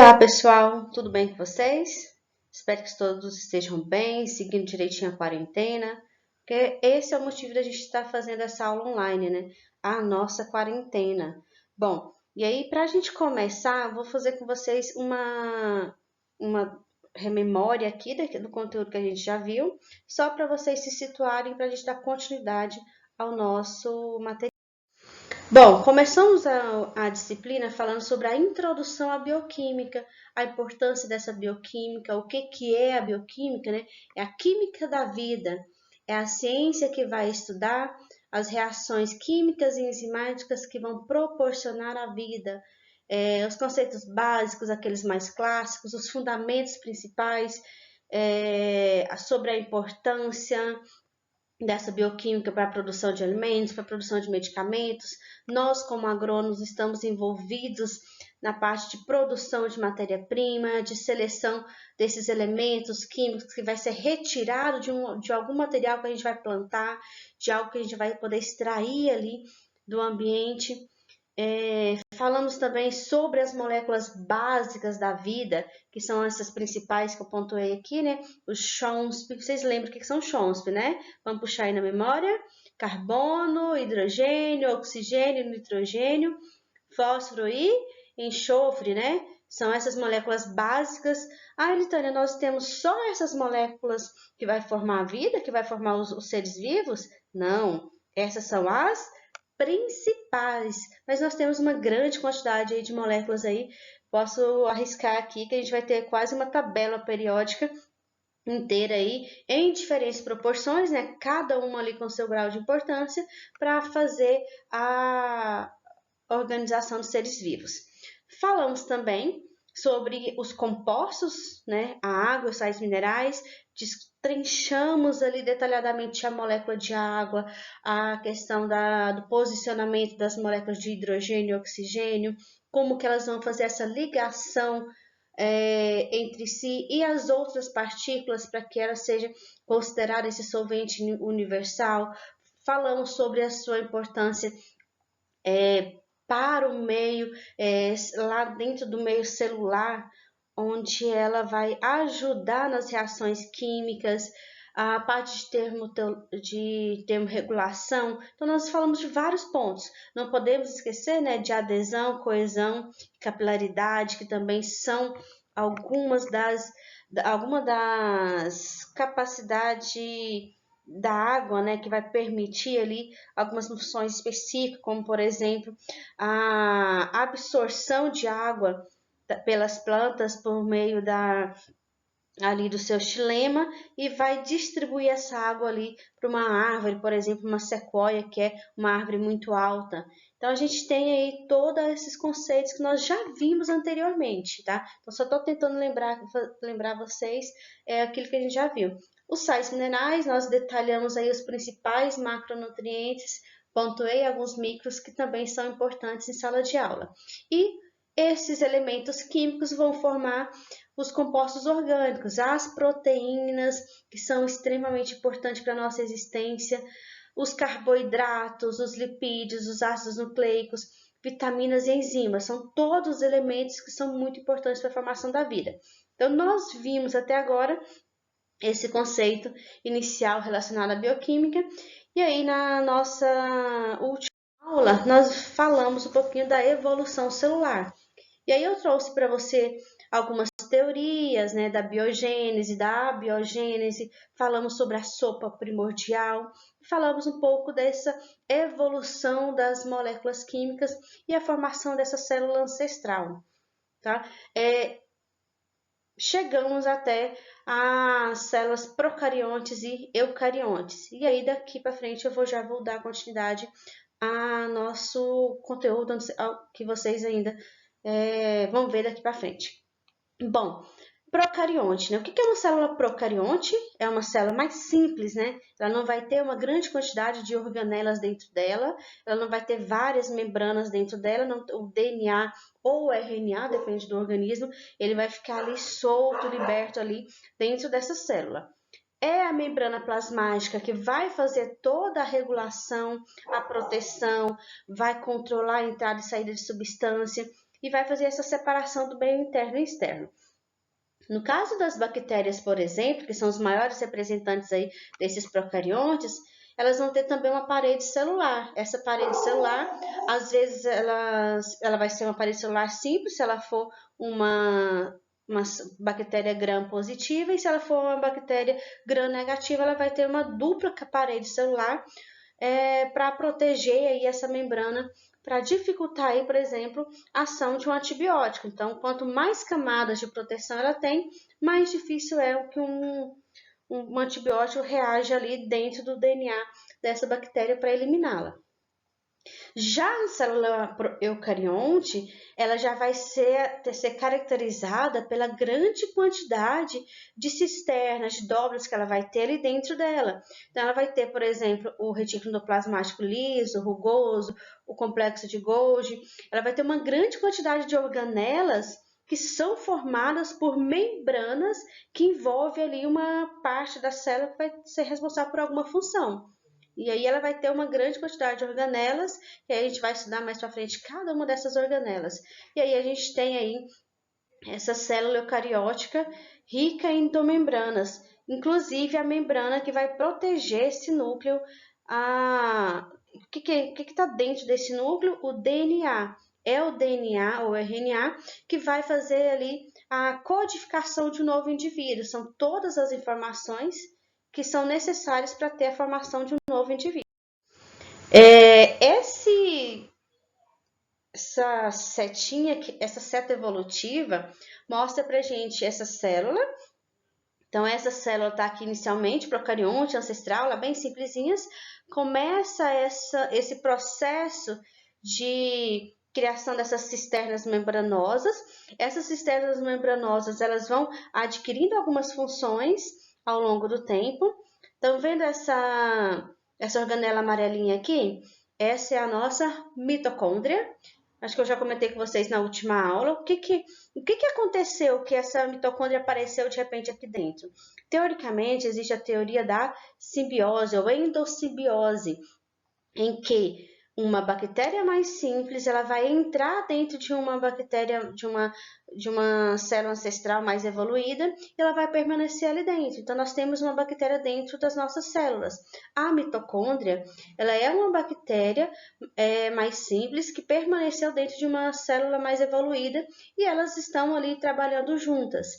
Olá pessoal, tudo bem com vocês? Espero que todos estejam bem, seguindo direitinho a quarentena, porque esse é o motivo da gente estar fazendo essa aula online, né? A nossa quarentena. Bom, e aí para a gente começar, eu vou fazer com vocês uma rememória aqui do conteúdo que a gente já viu, só para vocês se situarem, para a gente dar continuidade ao nosso material. Bom, começamos a disciplina falando sobre a introdução à bioquímica, a importância dessa bioquímica, o que é a bioquímica, né? É a química da vida, é a ciência que vai estudar as reações químicas e enzimáticas que vão proporcionar a vida, os conceitos básicos, aqueles mais clássicos, os fundamentos principais, sobre a importância dessa bioquímica para a produção de alimentos, para a produção de medicamentos. Nós, como agrônomos, estamos envolvidos na parte de produção de matéria-prima, de seleção desses elementos químicos que vai ser retirado de algum material que a gente vai plantar, de algo que a gente vai poder extrair ali do ambiente. Falamos também sobre as moléculas básicas da vida, que são essas principais que eu pontuei aqui, né? Os CHONSP, vocês lembram o que são CHONSP, né? Vamos puxar aí na memória: carbono, hidrogênio, oxigênio, nitrogênio, fósforo e enxofre, né? São essas moléculas básicas. Ah, Litânia, nós temos só essas moléculas que vai formar a vida, que vai formar os seres vivos? Não, essas são as principais, mas nós temos uma grande quantidade aí de moléculas aí. Posso arriscar aqui que a gente vai ter quase uma tabela periódica inteira aí, em diferentes proporções, né? Cada uma ali com seu grau de importância, para fazer a organização dos seres vivos. Falamos também sobre os compostos, né? A água, os sais minerais, destrinchamos ali detalhadamente a molécula de água, a questão do posicionamento das moléculas de hidrogênio e oxigênio, como que elas vão fazer essa ligação entre si e as outras partículas para que ela seja considerada esse solvente universal. Falamos sobre a sua importância para o meio, lá dentro do meio celular, onde ela vai ajudar nas reações químicas, a parte de termorregulação. Então, nós falamos de vários pontos. Não podemos esquecer, né, de adesão, coesão, capilaridade, que também são algumas das capacidades da água, né, que vai permitir ali algumas funções específicas, como por exemplo a absorção de água pelas plantas por meio ali do seu xilema, e vai distribuir essa água ali para uma árvore, por exemplo, uma sequoia, que é uma árvore muito alta. Então, a gente tem aí todos esses conceitos que nós já vimos anteriormente, tá? Então, só estou tentando lembrar vocês aquilo que a gente já viu. Os sais minerais, nós detalhamos aí os principais macronutrientes, pontuei alguns micros que também são importantes em sala de aula. E esses elementos químicos vão formar os compostos orgânicos, as proteínas, que são extremamente importantes para a nossa existência, os carboidratos, os lipídios, os ácidos nucleicos, vitaminas e enzimas, são todos elementos que são muito importantes para a formação da vida. Então, nós vimos até agora esse conceito inicial relacionado à bioquímica, e aí na nossa última aula nós falamos um pouquinho da evolução celular. E aí eu trouxe para você algumas teorias, né, da biogênese, da abiogênese, falamos sobre a sopa primordial, falamos um pouco dessa evolução das moléculas químicas e a formação dessa célula ancestral, tá? Chegamos até as células procariontes e eucariontes. E aí daqui para frente já vou dar continuidade a nosso conteúdo que vocês ainda vão ver daqui para frente. Bom, procarionte, né? O que é uma célula procarionte? É uma célula mais simples, né? Ela não vai ter uma grande quantidade de organelas dentro dela, ela não vai ter várias membranas dentro dela, o DNA ou o RNA, depende do organismo, ele vai ficar ali solto, liberto ali dentro dessa célula. É a membrana plasmática que vai fazer toda a regulação, a proteção, vai controlar a entrada e saída de substância. e vai fazer essa separação do meio interno e externo. No caso das bactérias, por exemplo, que são os maiores representantes aí desses procariontes, elas vão ter também uma parede celular. Essa parede celular, às vezes, ela vai ser uma parede celular simples, se ela for uma bactéria gram positiva, e se ela for uma bactéria gram negativa, ela vai ter uma dupla parede celular para proteger aí essa membrana, para dificultar aí, por exemplo, a ação de um antibiótico. Então, quanto mais camadas de proteção ela tem, mais difícil é que um antibiótico reage ali dentro do DNA dessa bactéria para eliminá-la. Já a célula eucarionte, ela já vai ser caracterizada pela grande quantidade de cisternas, de dobras que ela vai ter ali dentro dela. Então, ela vai ter, por exemplo, o retículo endoplasmático liso, rugoso, o complexo de Golgi. Ela vai ter uma grande quantidade de organelas que são formadas por membranas que envolvem ali uma parte da célula que vai ser responsável por alguma função. E aí ela vai ter uma grande quantidade de organelas, e aí a gente vai estudar mais para frente cada uma dessas organelas. E aí a gente tem aí essa célula eucariótica rica em endomembranas, inclusive a membrana que vai proteger esse núcleo. O que está dentro desse núcleo? O DNA. É o DNA ou RNA que vai fazer ali a codificação de um novo indivíduo. São todas as informações que são necessárias para ter a formação de um novo indivíduo. Essa setinha, essa seta evolutiva, mostra pra gente essa célula. Então, essa célula está aqui inicialmente, procarionte, ancestral, ela bem simplesinhas. Começa esse processo de criação dessas cisternas membranosas. Essas cisternas membranosas, elas vão adquirindo algumas funções ao longo do tempo. Estão vendo essa organela amarelinha aqui? Essa é a nossa mitocôndria. Acho que eu já comentei com vocês na última aula. O que aconteceu que essa mitocôndria apareceu de repente aqui dentro? Teoricamente, existe a teoria da simbiose ou endossimbiose, em que uma bactéria mais simples, ela vai entrar dentro de uma bactéria, de uma célula ancestral mais evoluída, e ela vai permanecer ali dentro. Então, nós temos uma bactéria dentro das nossas células. A mitocôndria, ela é uma bactéria mais simples, que permaneceu dentro de uma célula mais evoluída, e elas estão ali trabalhando juntas.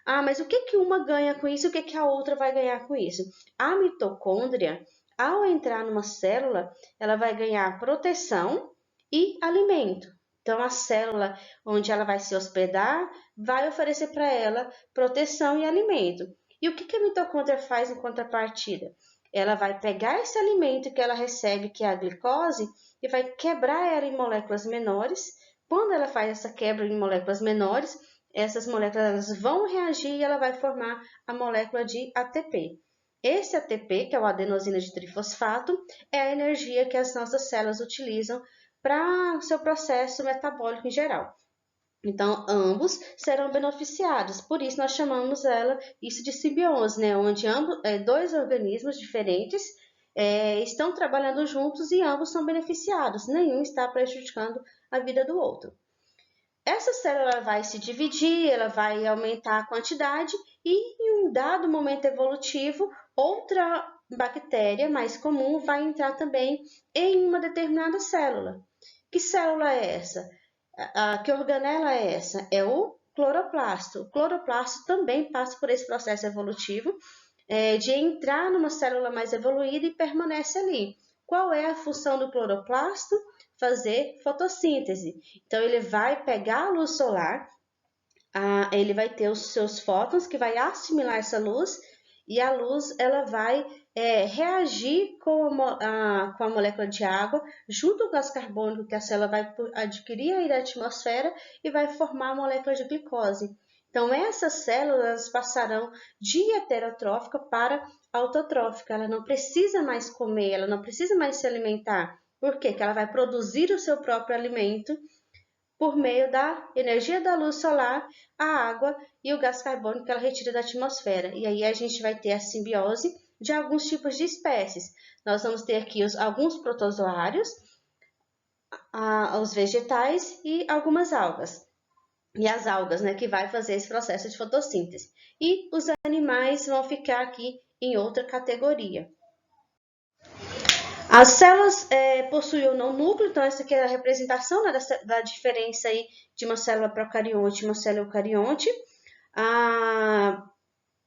Mas o que uma ganha com isso? O que a outra vai ganhar com isso? A mitocôndria, ao entrar numa célula, ela vai ganhar proteção e alimento. Então, a célula onde ela vai se hospedar vai oferecer para ela proteção e alimento. E o que a mitocôndria faz em contrapartida? Ela vai pegar esse alimento que ela recebe, que é a glicose, e vai quebrar ela em moléculas menores. Quando ela faz essa quebra em moléculas menores, essas moléculas vão reagir e ela vai formar a molécula de ATP. Esse ATP, que é o adenosina de trifosfato, é a energia que as nossas células utilizam para o seu processo metabólico em geral. Então, ambos serão beneficiados. Por isso, nós chamamos isso de simbiose, né? Onde dois organismos diferentes estão trabalhando juntos e ambos são beneficiados. Nenhum está prejudicando a vida do outro. Essa célula vai se dividir, ela vai aumentar a quantidade e, em um dado momento evolutivo, outra bactéria mais comum vai entrar também em uma determinada célula. Que célula é essa? Que organela é essa? É o cloroplasto. O cloroplasto também passa por esse processo evolutivo de entrar numa célula mais evoluída e permanece ali. Qual é a função do cloroplasto? Fazer fotossíntese. Então, ele vai pegar a luz solar, ele vai ter os seus fótons que vai assimilar essa luz, e a luz ela vai reagir com a molécula de água junto com o gás carbônico que a célula vai adquirir aí da atmosfera e vai formar a molécula de glicose. Então, essas células passarão de heterotrófica para autotrófica. Ela não precisa mais comer, ela não precisa mais se alimentar. Por quê? Porque ela vai produzir o seu próprio alimento por meio da energia da luz solar, a água e o gás carbônico que ela retira da atmosfera. E aí a gente vai ter a simbiose de alguns tipos de espécies. Nós vamos ter aqui alguns protozoários, os vegetais e algumas algas. E as algas, né, que vai fazer esse processo de fotossíntese. E os animais vão ficar aqui em outra categoria. As células possuem ou não núcleo, então essa aqui é a representação, né, da diferença aí de uma célula procarionte e uma célula eucarionte.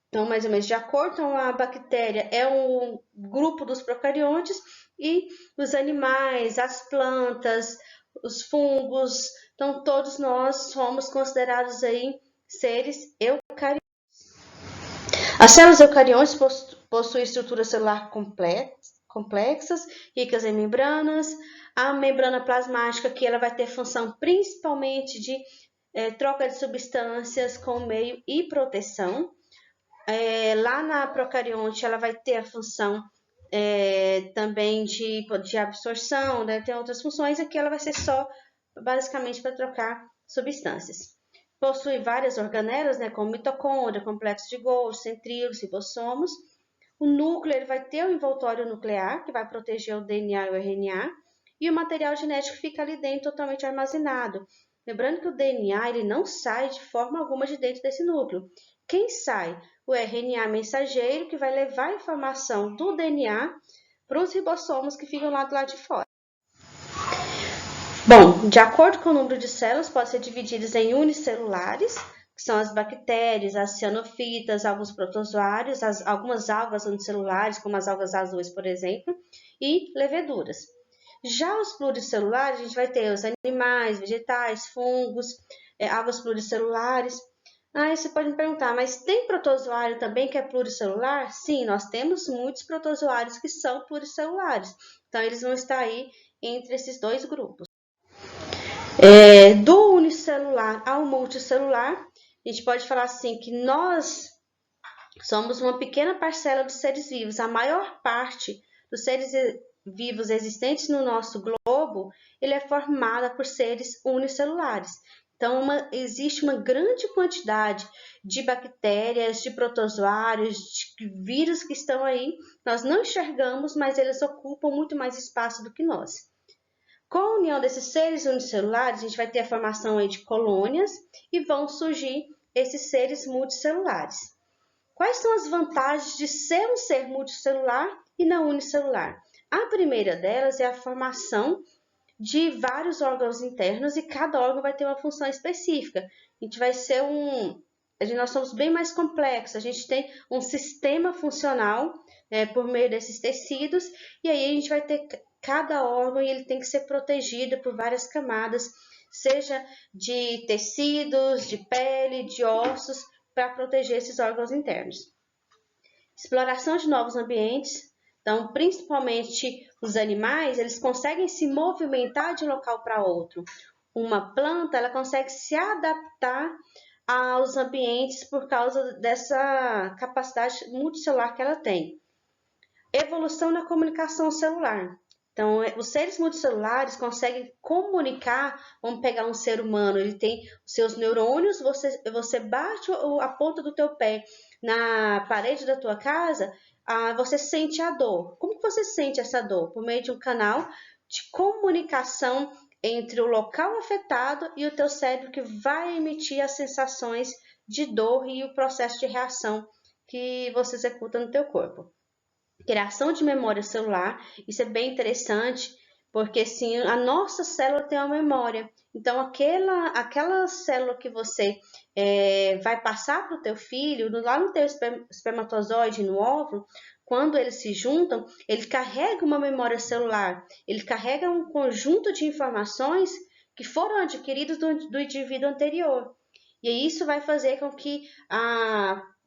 Então, mais ou menos de acordo, então a bactéria é um grupo dos procariontes e os animais, as plantas, os fungos, então todos nós somos considerados aí seres eucariontes. As células eucariontes possuem estrutura celular complexas, ricas em membranas. A membrana plasmática, que ela vai ter função principalmente de troca de substâncias com o meio e proteção. Lá na procarionte, ela vai ter a função também de absorção, né? Tem outras funções. Aqui ela vai ser só basicamente para trocar substâncias. Possui várias organelas, né, como mitocôndria, complexo de Golgi, centríolos, ribossomos. O núcleo ele vai ter o envoltório nuclear, que vai proteger o DNA e o RNA, e o material genético fica ali dentro totalmente armazenado. Lembrando que o DNA ele não sai de forma alguma de dentro desse núcleo. Quem sai? O RNA mensageiro, que vai levar a informação do DNA para os ribossomos que ficam lá do lado de fora. Bom, de acordo com o número de células, pode ser divididas em unicelulares, que são as bactérias, as cianofitas, alguns protozoários, algumas algas unicelulares, como as algas azuis, por exemplo, e leveduras. Já os pluricelulares, a gente vai ter os animais, vegetais, fungos, algas pluricelulares. Aí você pode me perguntar, mas tem protozoário também que é pluricelular? Sim, nós temos muitos protozoários que são pluricelulares. Então, eles vão estar aí entre esses dois grupos. Do unicelular ao multicelular, a gente pode falar assim que nós somos uma pequena parcela dos seres vivos. A maior parte dos seres vivos existentes no nosso globo, ele é formada por seres unicelulares. Então, existe uma grande quantidade de bactérias, de protozoários, de vírus que estão aí. Nós não enxergamos, mas eles ocupam muito mais espaço do que nós. Com a união desses seres unicelulares, a gente vai ter a formação aí de colônias e vão surgir esses seres multicelulares. Quais são as vantagens de ser um ser multicelular e não unicelular? A primeira delas é a formação de vários órgãos internos e cada órgão vai ter uma função específica. A gente vai ser nós somos bem mais complexos, a gente tem um sistema funcional por meio desses tecidos e aí a gente vai ter cada órgão e ele tem que ser protegido por várias camadas, seja de tecidos, de pele, de ossos, para proteger esses órgãos internos. Exploração de novos ambientes. Então, principalmente os animais, eles conseguem se movimentar de um local para outro. Uma planta, ela consegue se adaptar aos ambientes por causa dessa capacidade multicelular que ela tem. Evolução na comunicação celular. Então, os seres multicelulares conseguem comunicar. Vamos pegar um ser humano, ele tem os seus neurônios, você bate a ponta do teu pé na parede da tua casa, você sente a dor. Como que você sente essa dor? Por meio de um canal de comunicação entre o local afetado e o teu cérebro, que vai emitir as sensações de dor e o processo de reação que você executa no teu corpo. Criação de memória celular, isso é bem interessante, porque sim, a nossa célula tem uma memória. Então, aquela célula que você vai passar para o teu filho, lá no teu espermatozoide, no óvulo, quando eles se juntam, ele carrega uma memória celular, ele carrega um conjunto de informações que foram adquiridas do indivíduo anterior. E isso vai fazer com que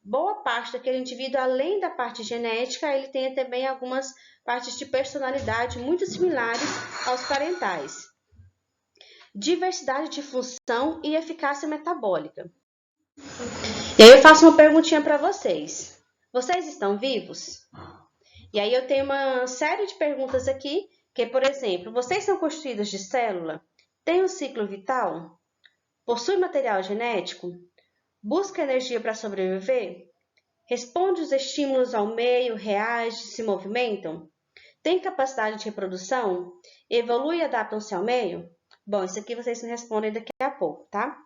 boa parte daquele indivíduo, além da parte genética, ele tenha também algumas partes de personalidade muito similares aos parentais. Diversidade de função e eficácia metabólica. E aí eu faço uma perguntinha para vocês. Vocês estão vivos? E aí eu tenho uma série de perguntas aqui, que, por exemplo, vocês são constituídos de célula? Têm um ciclo vital? Possui material genético? Busca energia para sobreviver? Responde os estímulos ao meio, reage, se movimentam? Tem capacidade de reprodução? Evolui e adaptam-se ao meio? Bom, isso aqui vocês me respondem daqui a pouco, tá?